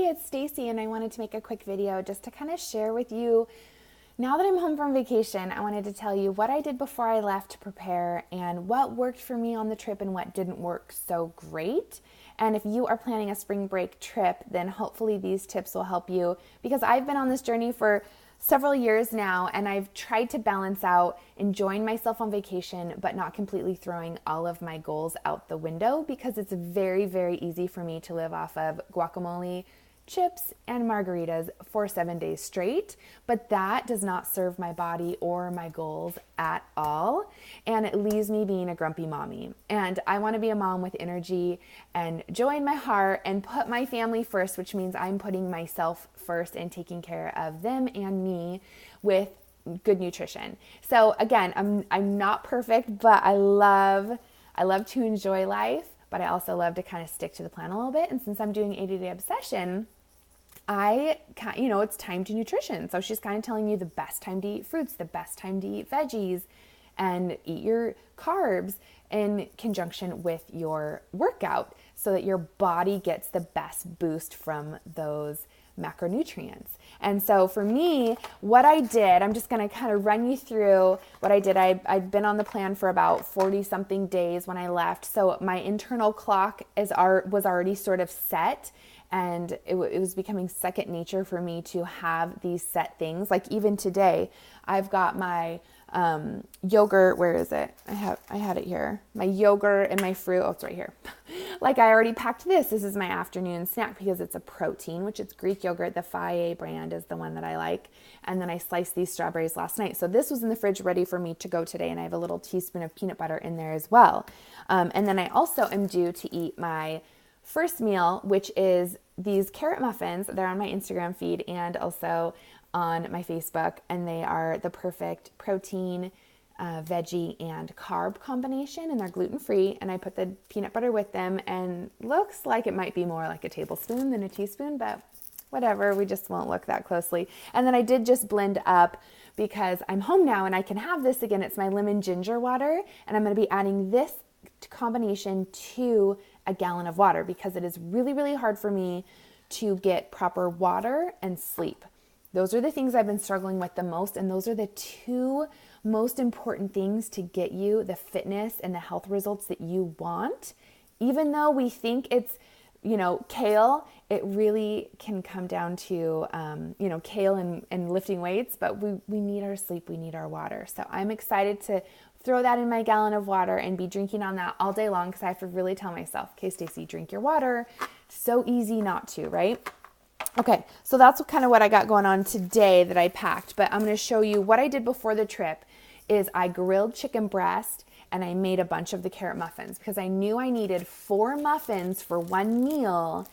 Hey, it's Stacy, and I wanted to make a quick video just to kind of share with you. Now that I'm home from vacation, I wanted to tell you what I did before I left to prepare and what worked for me on the trip and what didn't work so great. And if you are planning a spring break trip, then hopefully these tips will help you, because I've been on this journey for several years now, and I've tried to balance out enjoying myself on vacation but not completely throwing all of my goals out the window, because it's very, very easy for me to live off of guacamole, chips, and margaritas for 7 days straight, but that does not serve my body or my goals at all, and it leaves me being a grumpy mommy. And I want to be a mom with energy and joy in my heart and put my family first, which means I'm putting myself first and taking care of them and me with good nutrition. So again, I'm not perfect, but I love to enjoy life, but I also love to kind of stick to the plan a little bit. And since I'm doing 80-day obsession, it's time to nutrition. So she's kind of telling you the best time to eat fruits, the best time to eat veggies, and eat your carbs in conjunction with your workout so that your body gets the best boost from those macronutrients. And so for me, what I did, I'm just going to kind of run you through what I did. I'd been on the plan for about 40 something days when I left. So my internal clock was already sort of set, and it was becoming second nature for me to have these set things. Like even today, I've got my yogurt. Where is it? I had it here. My yogurt and my fruit. Oh, it's right here. Like I already packed this. This is my afternoon snack because it's a protein, which is Greek yogurt. The Faye brand is the one that I like. And then I sliced these strawberries last night. So this was in the fridge ready for me to go today. And I have a little teaspoon of peanut butter in there as well. And then I also am due to eat my first meal, which is these carrot muffins. They're on my Instagram feed and also on my Facebook, and they are the perfect protein, veggie, and carb combination, and they're gluten-free, and I put the peanut butter with them, and looks like it might be more like a tablespoon than a teaspoon, but whatever, we just won't look that closely. And then I did just blend up, because I'm home now and I can have this again. It's my lemon ginger water, and I'm going to be adding this combination to a gallon of water, because it is really, really hard for me to get proper water and sleep. Those are the things I've been struggling with the most, and those are the two most important things to get you the fitness and the health results that you want. Even though we think it's, kale, it really can come down to, kale and lifting weights, but we need our sleep, we need our water. So I'm excited to throw that in my gallon of water and be drinking on that all day long, because I have to really tell myself, okay, Stacy, drink your water. So easy not to, right? Okay, so that's kind of what I got going on today that I packed, but I'm going to show you what I did before the trip. Is I grilled chicken breast and I made a bunch of the carrot muffins, because I knew I needed 4 muffins for one meal,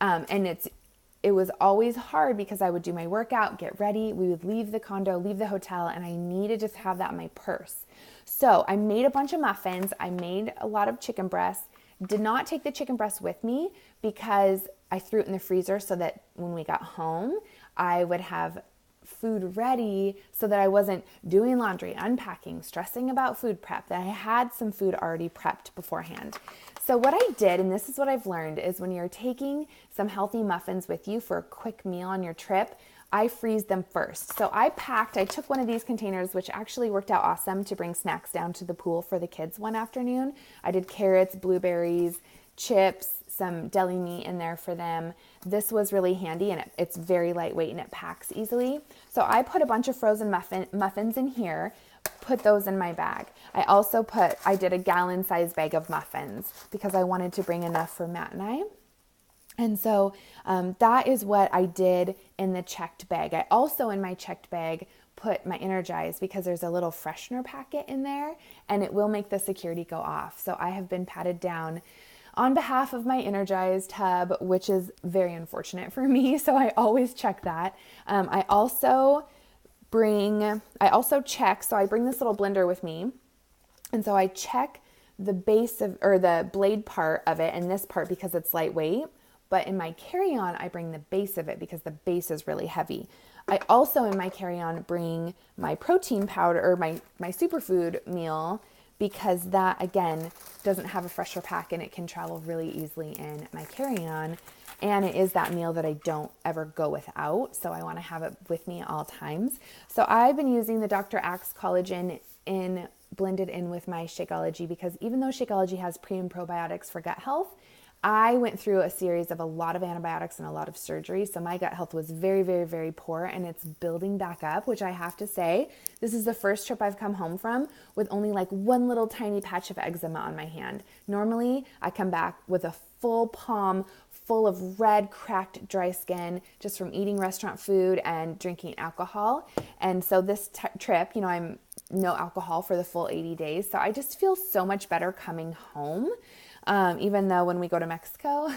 and it was always hard because I would do my workout, get ready, we would leave the condo, leave the hotel, and I needed to have that in my purse. So I made a bunch of muffins. I made a lot of chicken breast. Did not take the chicken breast with me because I threw it in the freezer so that when we got home, I would have food ready so that I wasn't doing laundry, unpacking, stressing about food prep, that I had some food already prepped beforehand. So what I did, and this is what I've learned, is when you're taking some healthy muffins with you for a quick meal on your trip, I freeze them first. So I took one of these containers, which actually worked out awesome to bring snacks down to the pool for the kids one afternoon. I did carrots, blueberries, chips, some deli meat in there for them. This was really handy, and it's very lightweight and it packs easily. So I put a bunch of frozen muffins in here, put those in my bag. I did a gallon size bag of muffins because I wanted to bring enough for Matt and I. And so that is what I did in the checked bag. I also, in my checked bag, put my Energize, because there's a little freshener packet in there and it will make the security go off. So I have been patted down on behalf of my Energize tub, which is very unfortunate for me. So I always check that. I also check, so I bring this little blender with me. And so I check the base or the blade part of it and this part because it's lightweight. But in my carry-on, I bring the base of it because the base is really heavy. I also, in my carry-on, bring my protein powder or my superfood meal, because that, again, doesn't have a fresher pack and it can travel really easily in my carry-on. And it is that meal that I don't ever go without. So I want to have it with me at all times. So I've been using the Dr. Axe collagen blended in with my Shakeology, because even though Shakeology has pre and probiotics for gut health, I went through a series of a lot of antibiotics and a lot of surgery. So my gut health was very, very, very poor, and it's building back up, which I have to say, this is the first trip I've come home from with only like one little tiny patch of eczema on my hand. Normally I come back with a full palm full of red, cracked, dry skin just from eating restaurant food and drinking alcohol. And so this trip, I'm no alcohol for the full 80 days. So I just feel so much better coming home. Even though when we go to Mexico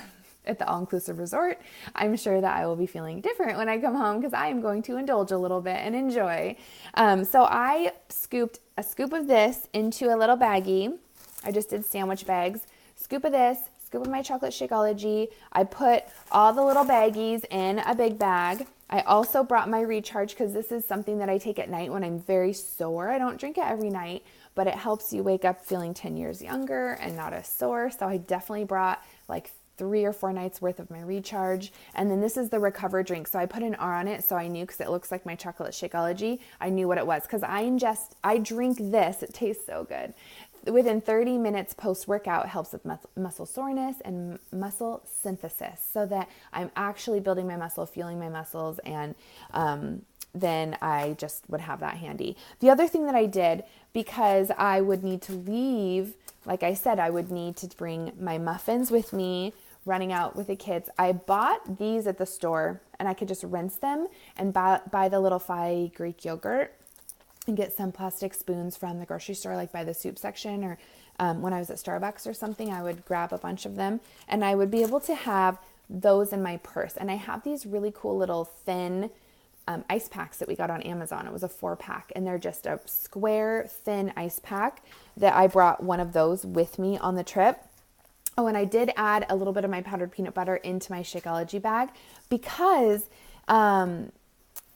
at the all-inclusive resort, I'm sure that I will be feeling different when I come home, because I am going to indulge a little bit and enjoy. So I scooped a scoop of this into a little baggie. I just did sandwich bags. Scoop of this, scoop of my chocolate Shakeology. I put all the little baggies in a big bag. I also brought my recharge, because this is something that I take at night when I'm very sore. I don't drink it every night, but it helps you wake up feeling 10 years younger and not as sore. So I definitely brought like 3 or 4 nights worth of my recharge. And then this is the recover drink. So I put an R on it, so I knew, because it looks like my chocolate Shakeology, I knew what it was, because I drink this. It tastes so good. Within 30 minutes post-workout, it helps with muscle soreness and muscle synthesis, so that I'm actually building my muscle, fueling my muscles, and then I just would have that handy. The other thing that I did, because I would need to leave, like I said, I would need to bring my muffins with me running out with the kids. I bought these at the store, and I could just rinse them and buy the little Fai Greek yogurt and get some plastic spoons from the grocery store, like by the soup section, or when I was at Starbucks or something, I would grab a bunch of them, and I would be able to have those in my purse. And I have these really cool little thin ice packs that we got on Amazon. It was a 4-pack, and they're just a square thin ice pack that I brought one of those with me on the trip. Oh, and I did add a little bit of my powdered peanut butter into my Shakeology bag, because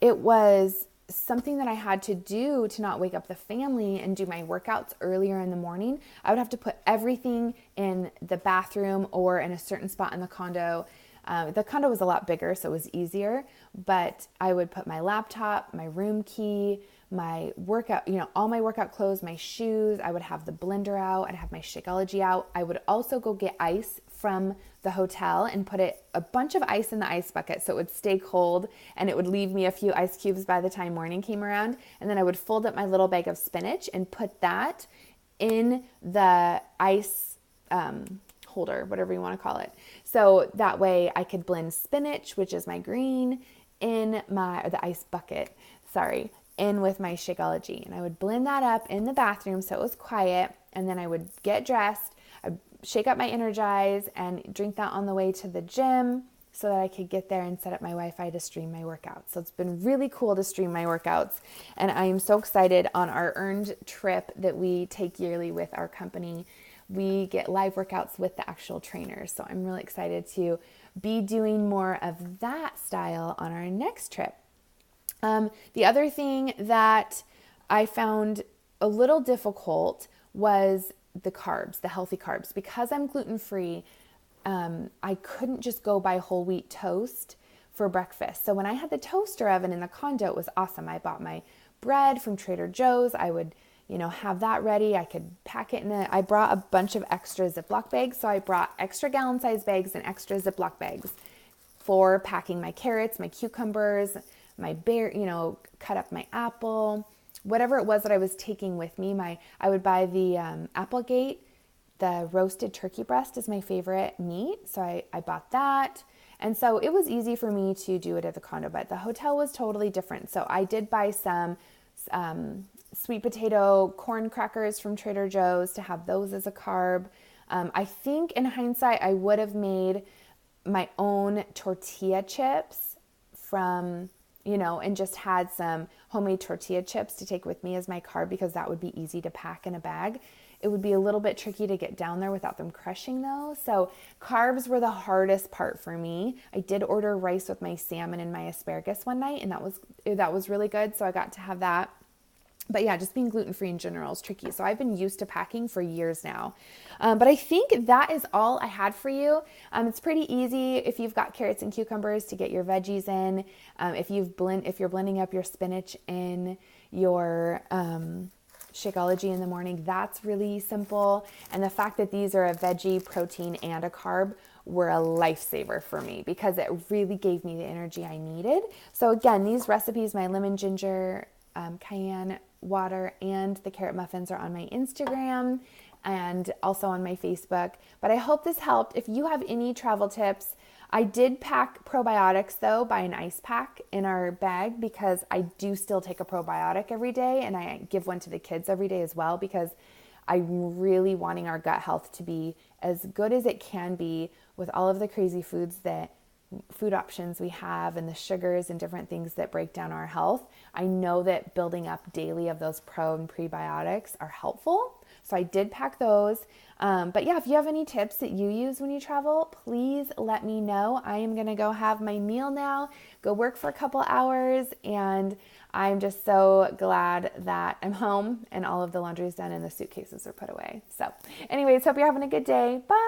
it was something that I had to do to not wake up the family and do my workouts earlier in the morning. I would have to put everything in the bathroom or in a certain spot in the condo. The condo was a lot bigger, so it was easier, but I would put my laptop, my room key, my workout, all my workout clothes, my shoes. I would have the blender out. I'd have my Shakeology out. I would also go get ice from the hotel and put a bunch of ice in the ice bucket so it would stay cold, and it would leave me a few ice cubes by the time morning came around. And then I would fold up my little bag of spinach and put that in the ice holder, whatever you want to call it. So that way I could blend spinach, which is my green, in the ice bucket, in with my Shakeology. And I would blend that up in the bathroom so it was quiet, and then I would get dressed, I'd shake up my Energize and drink that on the way to the gym so that I could get there and set up my Wi-Fi to stream my workouts. So it's been really cool to stream my workouts, and I am so excited. On our earned trip that we take yearly with our company, we get live workouts with the actual trainers. So I'm really excited to be doing more of that style on our next trip. The other thing that I found a little difficult was the carbs, the healthy carbs. Because I'm gluten-free, I couldn't just go buy whole wheat toast for breakfast. So when I had the toaster oven in the condo, it was awesome. I bought my bread from Trader Joe's. I would, have that ready. I could pack it I brought a bunch of extra Ziploc bags. So I brought extra gallon size bags and extra Ziploc bags for packing my carrots, my cucumbers, my cut up my apple, whatever it was that I was taking with me. I would buy the Applegate, the roasted turkey breast is my favorite meat. So I bought that. And so it was easy for me to do it at the condo, but the hotel was totally different. So I did buy some sweet potato corn crackers from Trader Joe's to have those as a carb. I think in hindsight, I would have made my own tortilla chips from, and just had some homemade tortilla chips to take with me as my carb, because that would be easy to pack in a bag. It would be a little bit tricky to get down there without them crushing though. So carbs were the hardest part for me. I did order rice with my salmon and my asparagus one night, and that was really good. So I got to have that. But yeah, just being gluten-free in general is tricky. So I've been used to packing for years now. But I think that is all I had for you. It's pretty easy if you've got carrots and cucumbers to get your veggies in. If you're blending up your spinach in your Shakeology in the morning, that's really simple. And the fact that these are a veggie, protein, and a carb were a lifesaver for me because it really gave me the energy I needed. So again, these recipes, my lemon ginger, cayenne water, and the carrot muffins are on my Instagram and also on my Facebook. But I hope this helped. If you have any travel tips, I did pack probiotics though by an ice pack in our bag because I do still take a probiotic every day, and I give one to the kids every day as well because I'm really wanting our gut health to be as good as it can be with all of the crazy food options we have and the sugars and different things that break down our health. I know that building up daily of those pro and prebiotics are helpful. So I did pack those. But yeah, if you have any tips that you use when you travel, please let me know. I am going to go have my meal now, go work for a couple hours, and I'm just so glad that I'm home and all of the laundry is done and the suitcases are put away. So anyways, hope you're having a good day. Bye.